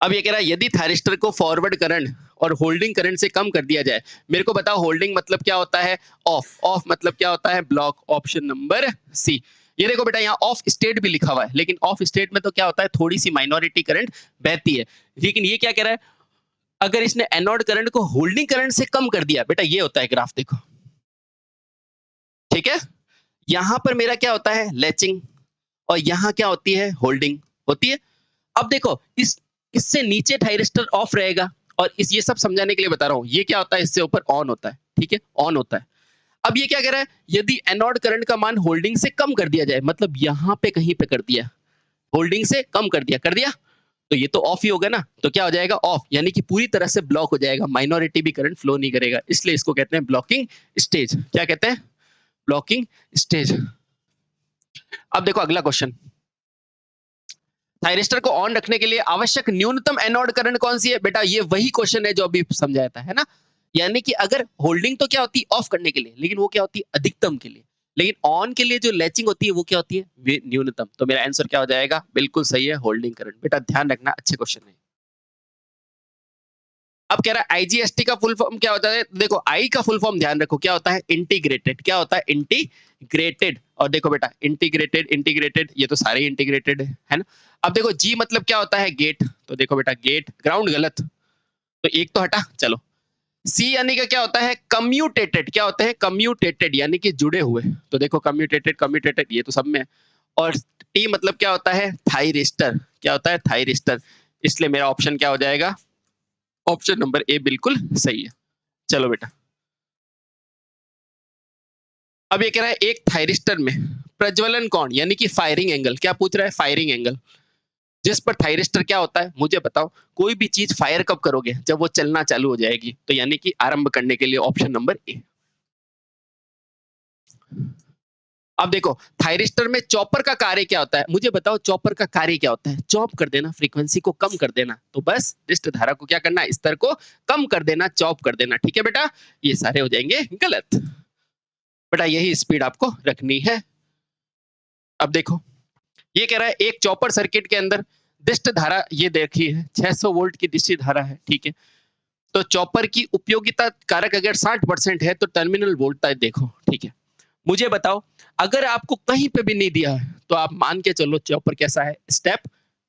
अब ये कह रहा है यदि थायरिस्टर को फॉरवर्ड करंट और होल्डिंग करंट से कम कर दिया जाए। मेरे को बताओ होल्डिंग मतलब क्या होता है? ऑफ। ऑफ मतलब क्या होता है? ब्लॉक। Option number C. ये देखो बेटा यहाँ ऑफ स्टेट भी लिखा हुआ है, लेकिन ऑफ स्टेट में तो क्या होता है? थोड़ी सी माइनॉरिटी करंट बहती है। लेकिन ये क्या कह रहा है? अगर इसने एनोड करंट को होल्डिंग करंट से कम कर दिया, बेटा ये होता है ग्राफ देखो। ठीक है, यहां पर मेरा क्या होता है? लैचिंग। और यहां क्या होती है? होल्डिंग होती है। अब देखो इससे नीचे थायरिस्टर ऑफ रहेगा, और इस ये सब समझाने के लिए बता रहा हूं। ये क्या होता है? इससे ऊपर ऑन होता है। ठीक है, ऑन होता है। अब ये क्या कह रहा है? यदि एनोड करंट का मान होल्डिंग से कम कर दिया जाए, मतलब यहां पे कहीं पे कर दिया, होल्डिंग से कम कर दिया, तो ये तो ऑफ ही होगा ना। तो क्या हो जाएगा? ऑफ, यानी कि पूरी तरह से ब्लॉक हो जाएगा, माइनॉरिटी भी करंट फ्लो नहीं करेगा। इसलिए इसको कहते हैं ब्लॉकिंग स्टेज। क्या कहते हैं? Blocking stage. अब देखो अगला क्वेश्चन, थायरिस्टर को ऑन रखने के लिए आवश्यक न्यूनतम एनोड करंट कौन सी है? बेटा ये वही क्वेश्चन है जो अभी समझाया था, है ना। यानी कि अगर होल्डिंग तो क्या होती है? ऑफ करने के लिए, लेकिन वो क्या होती है? अधिकतम के लिए। लेकिन ऑन के लिए जो लैचिंग होती है वो क्या होती है? न्यूनतम। तो मेरा आंसर क्या हो जाएगा? बिल्कुल सही है, होल्डिंग करंट। बेटा ध्यान रखना, अच्छे क्वेश्चन है। अब कह रहा है आईजीएसटी का फुल फॉर्म क्या होता है? देखो आई का फुल फॉर्म ध्यान रखो, क्या होता है? इंटीग्रेटेड। क्या होता है? इंटीग्रेटेड। और देखो बेटा इंटीग्रेटेड इंटीग्रेटेड, ये तो सारे इंटीग्रेटेड है ना। अब देखो जी मतलब क्या होता है? गेट। तो देखो बेटा गेट, ग्राउंड गलत, तो एक तो हटा। चलो सी यानी का क्या होता है? कम्यूटेटेड। क्या होता है? कम्यूटेटेड यानी कि जुड़े हुए। तो देखो कम्यूटेटेड कम्यूटेटेड ये तो सब में है। और टी मतलब क्या होता है? थायरिस्टर। क्या होता है? थायरिस्टर। इसलिए मेरा ऑप्शन क्या हो जाएगा? ऑप्शन नंबर ए बिल्कुल सही है। चलो बेटा, अब ये कह रहा है एक थायरिस्टर में प्रज्वलन कोण यानी कि फायरिंग एंगल, क्या पूछ रहा है? फायरिंग एंगल जिस पर थायरिस्टर क्या होता है? मुझे बताओ। कोई भी चीज फायर कब करोगे? जब वो चलना चालू हो जाएगी, तो यानी कि आरंभ करने के लिए ऑप्शन नंबर ए। अब देखो थायरिस्टर में चॉपर का कार्य क्या होता है? मुझे बताओ चॉपर का कार्य क्या होता है? चॉप कर देना, फ्रीक्वेंसी को कम कर देना। तो बस डिस्ट धारा को क्या करना? स्तर को कम कर देना, चॉप कर देना। ठीक है बेटा, ये सारे हो जाएंगे गलत। बेटा यही स्पीड आपको रखनी है। अब देखो ये कह रहा है एक चॉपर सर्किट के अंदर दिष्ट धारा, ये देखिए 600 वोल्ट की दिष्ट धारा है। ठीक है, तो चॉपर की उपयोगिता कारक अगर 60% है तो टर्मिनल वोल्टेज देखो। ठीक है, मुझे बताओ अगर आपको कहीं पे भी नहीं दिया है तो आप मान के चलो चॉपर कैसा है? स्टेप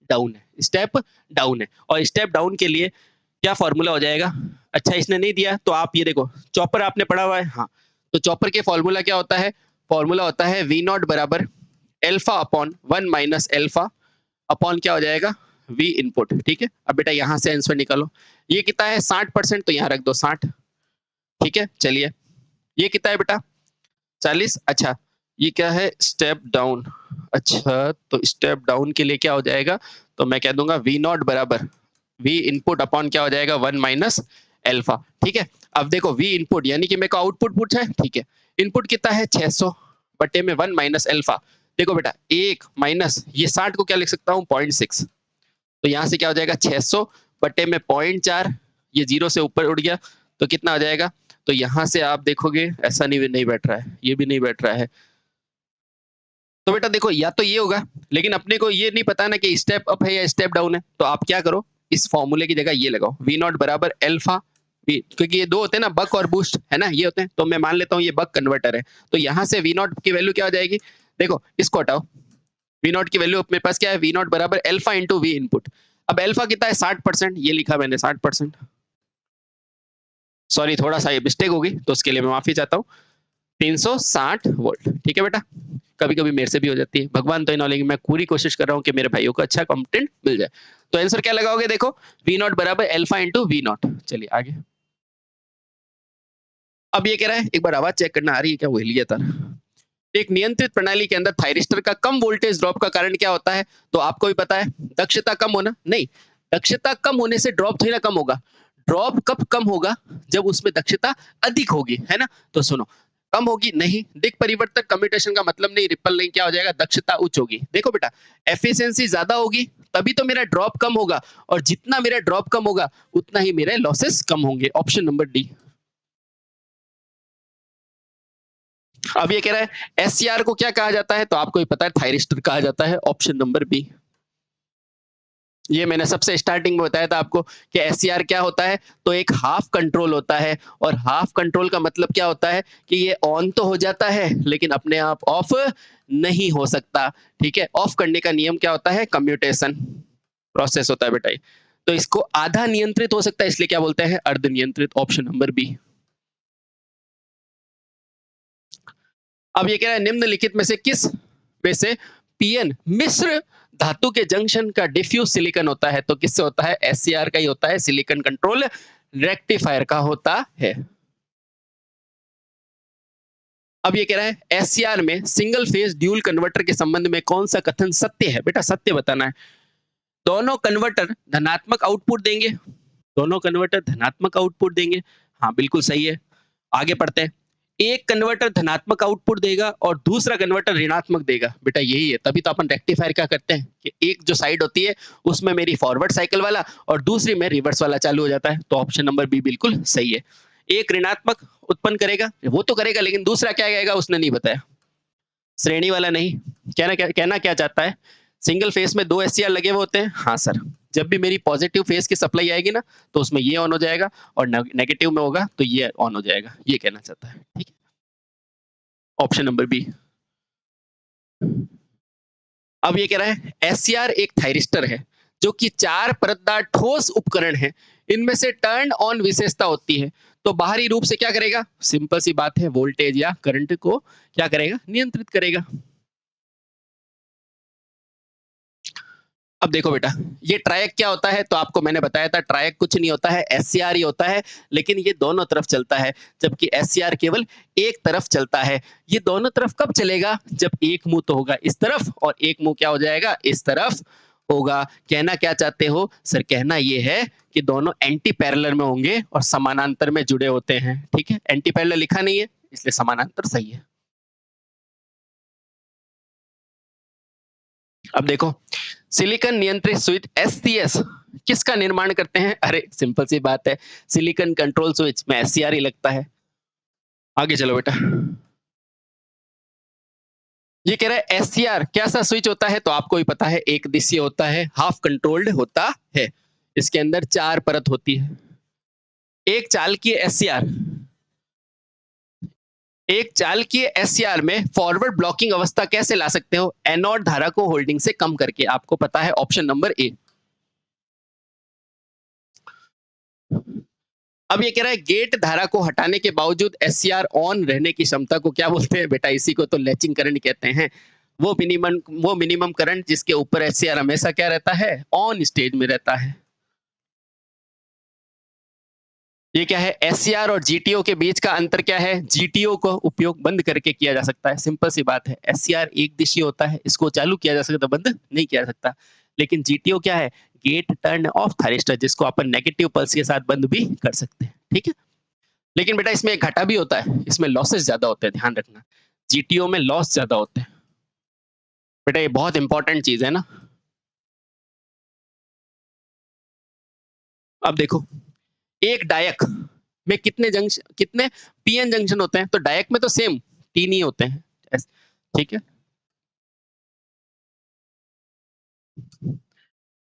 डाउन है। स्टेप डाउन है, और स्टेप डाउन के लिए क्या फॉर्मूला हो जाएगा? अच्छा इसने नहीं दिया तो आप ये देखो, चॉपर आपने पढ़ा हुआ है। हाँ, तो चॉपर के फॉर्मूला क्या होता है? फॉर्मूला होता है वी नॉट बराबर एल्फा अपॉन 1 - एल्फा अपॉन क्या हो जाएगा? We input. ठीक है, अब बेटा यहाँ से आंसर निकालो। ये कितना है? 60%, तो यहाँ रख दो 60। ठीक है, चलिए ये कितना है बेटा? 40। अच्छा ये क्या है? Step down. अच्छा तो स्टेप डाउन के लिए क्या हो जाएगा? तो मैं कह दूंगा वी नॉट बराबर वी इनपुट अपॉन क्या हो जाएगा? 1 - एल्फा। ठीक है, अब देखो वी इनपुट यानी कि मेरे को आउटपुट पूछा है। ठीक है, इनपुट कितना है? 600 बटे में 1 - एल्फा। देखो बेटा एक माइनस ये 60 को क्या लिख सकता हूँ? 0.6। तो यहाँ से क्या हो जाएगा? 600 बटे में 0.4, ये जीरो से ऊपर उड़ गया, तो कितना हो जाएगा? तो यहाँ से आप देखोगे ऐसा नहीं नहीं बैठ रहा है, ये भी नहीं बैठ रहा है। तो बेटा देखो या तो ये होगा, लेकिन अपने को ये नहीं पता ना कि स्टेप अप है या स्टेप डाउन है। तो आप क्या करो, इस फॉर्मूले की जगह ये लगाओ, वी नॉट बराबर एल्फा वी, क्योंकि ये दो होते हैं ना, बक और बूस्ट, है ना, ये होते हैं। तो मैं मान लेता हूँ ये बक कन्वर्टर है। तो यहाँ से वी नॉट की वैल्यू क्या हो जाएगी? देखो इसको हटाओ, वी नॉट की वैल्यू मेरे पास क्या है? वी नॉट बराबर एल्फा इंटू वी इनपुट। अब एल्फा कितना है? 60%, ये लिखा मैंने 60%। सॉरी थोड़ा सा ये मिस्टेक होगी, तो उसके लिए मैं माफी चाहता हूँ। 360 वोल्ट। ठीक है बेटा, कभी कभी मेरे से भी हो जाती है, भगवान तो नॉलेज, मैं पूरी कोशिश कर रहा हूँ कि मेरे भाइयों को अच्छा कंटेंट मिल जाए। तो आंसर क्या लगाओगे? देखो वी नॉट बराबर एल्फा इंटू वी नॉट। चलिए आगे। अब ये कह रहा है एक बार आवाज चेक करना आ रही है क्या? वो हिल गया था। एक नियंत्रित प्रणाली के अंदर थायरिस्टर का कम वोल्टेज ड्रॉप का कारण क्या होता है? तो आपको भी पता है, दक्षता कम होना। नहीं, दक्षता कम होने से ड्रॉप थोड़ी ना कम होगा। ड्रॉप कब कम होगा? जब उसमें दक्षता अधिक होगी, है ना। तो सुनो, कम होगी नहीं, दिक परिवर्तक कम्यूटेशन का मतलब नहीं, रिपल नहीं, क्या हो जाएगा? दक्षता उच्च होगी। देखो बेटा एफिशिएंसी ज्यादा होगी तभी तो मेरा ड्रॉप कम होगा, और जितना मेरा ड्रॉप कम होगा उतना ही मेरे लॉसेस कम होंगे। Option number D. अब ये कह रहा है एससीआर को क्या कहा जाता है? तो आपको ही पता है, थायरिस्टर कहा जाता है। Option number B. ये मैंने सबसे स्टार्टिंग में बताया था आपको कि एससीआर क्या होता है, तो एक हाफ कंट्रोल होता है और हाफ कंट्रोल का मतलब क्या होता है कि ये ऑन तो हो जाता है लेकिन अपने आप ऑफ नहीं हो सकता। ठीक है, ऑफ करने का नियम क्या होता है, कम्यूटेशन प्रोसेस होता है बेटा ये। तो इसको आधा नियंत्रित हो सकता है, इसलिए क्या बोलते हैं, अर्ध नियंत्रित, ऑप्शन नंबर बी। अब ये कह रहा है निम्नलिखित में से किस में से पीएन मिश्र धातु के जंक्शन का डिफ्यूज सिलिकॉन होता है, तो किससे होता है, एससीआर का ही होता है, सिलिकॉन कंट्रोल रेक्टिफायर का होता है। अब ये कह रहा है एससीआर में सिंगल फेज ड्यूल कन्वर्टर के संबंध में कौन सा कथन सत्य है, बेटा सत्य बताना है। दोनों कन्वर्टर धनात्मक आउटपुट देंगे, दोनों कन्वर्टर धनात्मक आउटपुट देंगे, हाँ बिल्कुल सही है। आगे पढ़ते हैं, एक कन्वर्टर धनात्मक आउटपुट देगा और दूसरा कन्वर्टर ऋणात्मक देगा, बेटा यही है, तभी तो अपन रेक्टिफायर क्या करते हैं कि एक जो साइड होती है उसमें मेरी फॉरवर्ड साइकिल वाला और दूसरी में रिवर्स वाला चालू हो जाता है, तो ऑप्शन नंबर बी बिल्कुल सही है। एक ऋणात्मक उत्पन्न करेगा, वो तो करेगा लेकिन दूसरा क्या कहेगा उसने नहीं बताया, श्रेणी वाला नहीं। कहना क्या चाहता है, सिंगल फेस में दो एससीआर लगे हुए होते हैं, हाँ सर, जब भी मेरी पॉजिटिव फेस की सप्लाई आएगी ना तो उसमें ये ऑन हो जाएगा और नेगेटिव में होगा तो ये ऑन हो जाएगा, ये कहना चाहता है। ठीक है, ऑप्शन नंबर बी। अब ये कह रहा है एससीआर एक थायरिस्टर है जो कि चार परतदार ठोस उपकरण है, इनमें से टर्न ऑन विशेषता होती है, तो बाहरी रूप से क्या करेगा, सिंपल सी बात है, वोल्टेज या करंट को क्या करेगा, नियंत्रित करेगा। अब देखो बेटा, ये ट्रायक क्या होता है, तो आपको मैंने बताया था ट्रायक कुछ नहीं होता है, एससीआर ही होता है, लेकिन ये दोनों तरफ चलता है, जबकि एससीआर केवल एक तरफ चलता है। ये दोनों तरफ कब चलेगा, जब एक मुंह तो होगा इस तरफ और एक मुंह क्या हो जाएगा, इस तरफ होगा। कहना क्या चाहते हो सर, कहना ये है कि दोनों एंटी पैरेलल में होंगे और समानांतर में जुड़े होते हैं। ठीक है, एंटी पैरेलल लिखा नहीं है इसलिए समानांतर सही है। अब देखो, सिलिकॉन नियंत्रित स्विच एससीएस किसका निर्माण करते हैं, अरे सिंपल सी बात है, सिलिकॉन कंट्रोल स्विच में एससीआर ही लगता है। आगे चलो बेटा, ये कह रहा है एससीआर कैसा स्विच होता है, तो आपको भी पता है एक दिशीय होता है, हाफ कंट्रोल्ड होता है, इसके अंदर चार परत होती है। एक चालकीय एससीआर, एक चालकीय एससीआर में फॉरवर्ड ब्लॉकिंग अवस्था कैसे ला सकते हो, एनोड धारा को होल्डिंग से कम करके, आपको पता है ऑप्शन नंबर ए। अब ये कह रहा है गेट धारा को हटाने के बावजूद एससीआर ऑन रहने की क्षमता को क्या बोलते हैं, बेटा इसी को तो लैचिंग करंट कहते हैं। वो मिनिमम करंट जिसके ऊपर एससीआर हमेशा क्या रहता है, ऑन स्टेज में रहता है। ये क्या है, एससीआर और जीटीओ के बीच का अंतर क्या है, जीटीओ को उपयोग बंद करके किया जा सकता है, सिंपल सी बात है। एससीआर एक दिशीय होता है, इसको चालू किया जा सकता, बंद नहीं किया जा सकता। लेकिन जीटीओ क्या है, गेट टर्न ऑफ थायरिस्टर, जिसको अपन नेगेटिव पल्स के साथ बंद भी कर सकते हैं। ठीक है, लेकिन बेटा इसमें एक घाटा भी होता है, इसमें लॉसेस ज्यादा होते हैं, ध्यान रखना, जीटीओ में लॉस ज्यादा होते हैं। बेटा ये बहुत इंपॉर्टेंट चीज है ना। अब देखो, एक डायक में कितने पीएन जंक्शन होते हैं, तो डायक में तो सेम तीन ही होते हैं। ठीक है,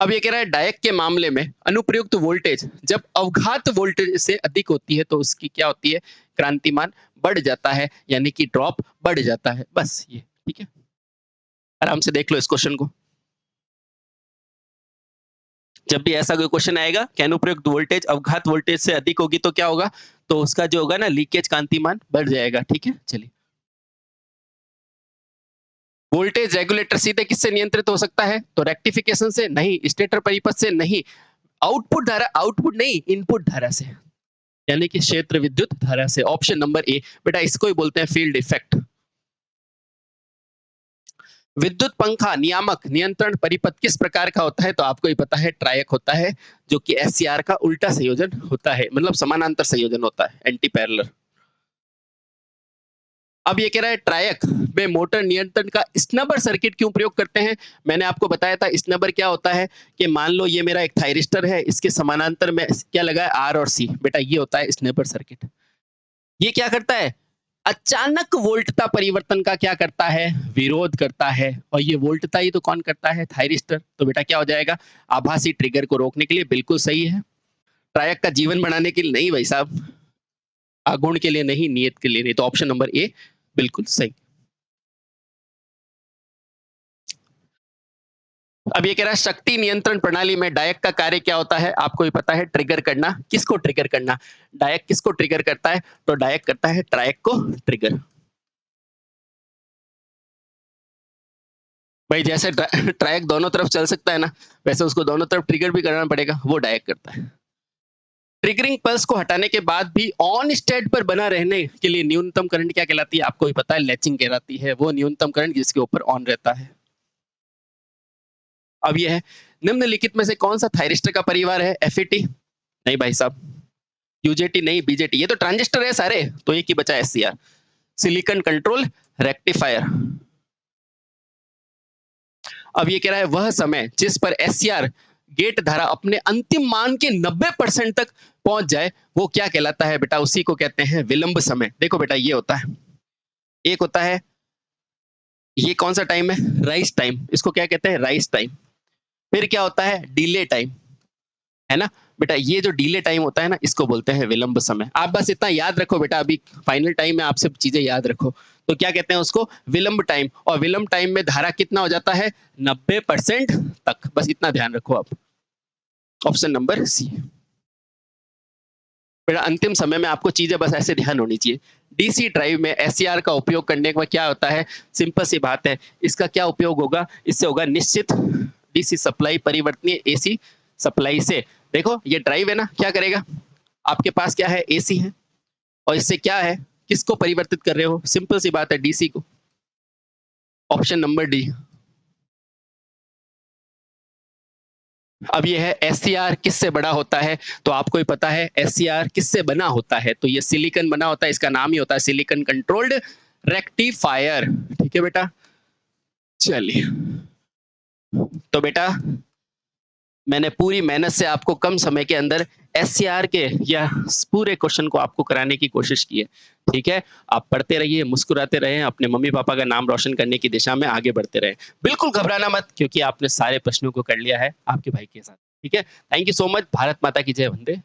अब ये कह रहा है डायक के मामले में अनुप्रयुक्त वोल्टेज जब अवघात वोल्टेज से अधिक होती है तो उसकी क्या होती है, क्रांतिमान बढ़ जाता है, यानी कि ड्रॉप बढ़ जाता है, बस ये। ठीक है, आराम से देख लो इस क्वेश्चन को, जब भी ऐसा कोई क्वेश्चन आएगा कि अनुप्रयुक्त वोल्टेज अवघात वोल्टेज से अधिक होगी तो क्या होगा, तो उसका जो होगा ना लीकेज कांतिमान बढ़ जाएगा। ठीक है, चलिए, वोल्टेज रेगुलेटर सीधे किससे नियंत्रित हो सकता है, तो रेक्टिफिकेशन से नहीं, स्टेटर परिपथ से नहीं, आउटपुट धारा, आउटपुट नहीं इनपुट धारा से, यानी कि क्षेत्र विद्युत धारा से, ऑप्शन नंबर ए। बेटा इसको ही बोलते हैं फील्ड इफेक्ट। विद्युत पंखा नियामक नियंत्रण परिपथ किस प्रकार का होता है, तो आपको ही पता है ट्रायक होता है, जो कि एससीआर का उल्टा संयोजन होता है, मतलब समानांतर संयोजन होता है, एंटी पैरेलल। अब ये कह रहा है ट्रायक में मोटर नियंत्रण का स्नबर सर्किट क्यों प्रयोग करते हैं, मैंने आपको बताया था स्नबर क्या होता है, कि मान लो ये मेरा एक थायरिस्टर है, इसके समानांतर में क्या लगा है, आर और सी, बेटा ये होता है स्नबर सर्किट। ये क्या करता है, अचानक वोल्टता परिवर्तन का क्या करता है? विरोध करता है। और ये वोल्टता ही तो कौन करता है? थायरिस्टर। तो बेटा क्या हो जाएगा? आभासी ट्रिगर को रोकने के लिए बिल्कुल सही है। ट्रायक का जीवन बढ़ाने के लिए नहीं भाई साहब, अगुण के लिए नहीं, नियत के लिए नहीं। तो ऑप्शन नंबर ए बिल्कुल सही। अब ये कह रहा है शक्ति नियंत्रण प्रणाली में डायक का कार्य क्या होता है? आपको भी पता है, ट्रिगर करना। किसको ट्रिगर करना? डायक किसको ट्रिगर करता है? तो डायक करता है ट्रायक को ट्रिगर। भाई जैसे ट्रायक दोनों तरफ चल सकता है ना, वैसे उसको दोनों तरफ ट्रिगर भी करना पड़ेगा, वो डायक करता है। ट्रिगरिंग पल्स को हटाने के बाद भी ऑन स्टेट पर बना रहने के लिए न्यूनतम करंट क्या कहलाती है? आपको भी पता है, लैचिंग कहलाती है। वो न्यूनतम करंट जिसके ऊपर ऑन रहता है। अब ये है, निम्नलिखित में से कौन सा थायरिस्टर का परिवार है? एफईटी नहीं भाई साहब, यूजेटी नहीं, बीजेटी। ये तो ट्रांजिस्टर है सारे, तो एक ही बचा एससीआर, सिलिकॉन कंट्रोल रेक्टिफायर। अब ये कह रहा है वह समय जिस पर एससीआर गेट धारा अपने अंतिम मान के 90% तक पहुंच जाए वो क्या कहलाता है? बेटा उसी को कहते हैं विलंब समय। देखो बेटा ये होता है, एक होता है, ये कौन सा टाइम है? Rise time. इसको क्या कहते हैं? Rise time. फिर क्या होता है? डिले टाइम, है ना बेटा। ये जो डिले टाइम होता है ना, इसको बोलते हैं विलंब समय। आप बस इतना याद रखो बेटा, अभी फाइनल टाइम में आप सब चीजें याद रखो। तो क्या कहते हैं उसको? विलंब टाइम। और विलंब टाइम में धारा कितना हो जाता है? 90% तक। बस इतना ध्यान रखो आप। Option number C. बेटा अंतिम समय में आपको चीजें बस ऐसे ध्यान होनी चाहिए। डीसी ड्राइव में एससीआर का उपयोग करने का क्या होता है? सिंपल सी बात है, इसका क्या उपयोग होगा? इससे होगा निश्चित डीसी सप्लाई परिवर्तनीय एसी सप्लाई से। देखो ये ड्राइव है ना, क्या करेगा? आपके पास क्या है? एसी है, और इससे क्या है, किसको परिवर्तित कर रहे हो? सिंपल सी बात है, डीसी को। Option number D. अब ये है एससीआर किससे बड़ा होता है? तो आपको ही पता है एससीआर किससे बना होता है? तो ये सिलिकॉन बना होता है, इसका नाम ही होता है सिलिकॉन कंट्रोल्ड रेक्टिफायर। ठीक है बेटा, चलिए। तो बेटा मैंने पूरी मेहनत से आपको कम समय के अंदर एससीआर के या पूरे क्वेश्चन को आपको कराने की कोशिश की है। ठीक है, आप पढ़ते रहिए, मुस्कुराते रहें, अपने मम्मी पापा का नाम रोशन करने की दिशा में आगे बढ़ते रहें। बिल्कुल घबराना मत, क्योंकि आपने सारे प्रश्नों को कर लिया है आपके भाई के साथ। ठीक है, thank you so much. Bharat माता की जय। वंदे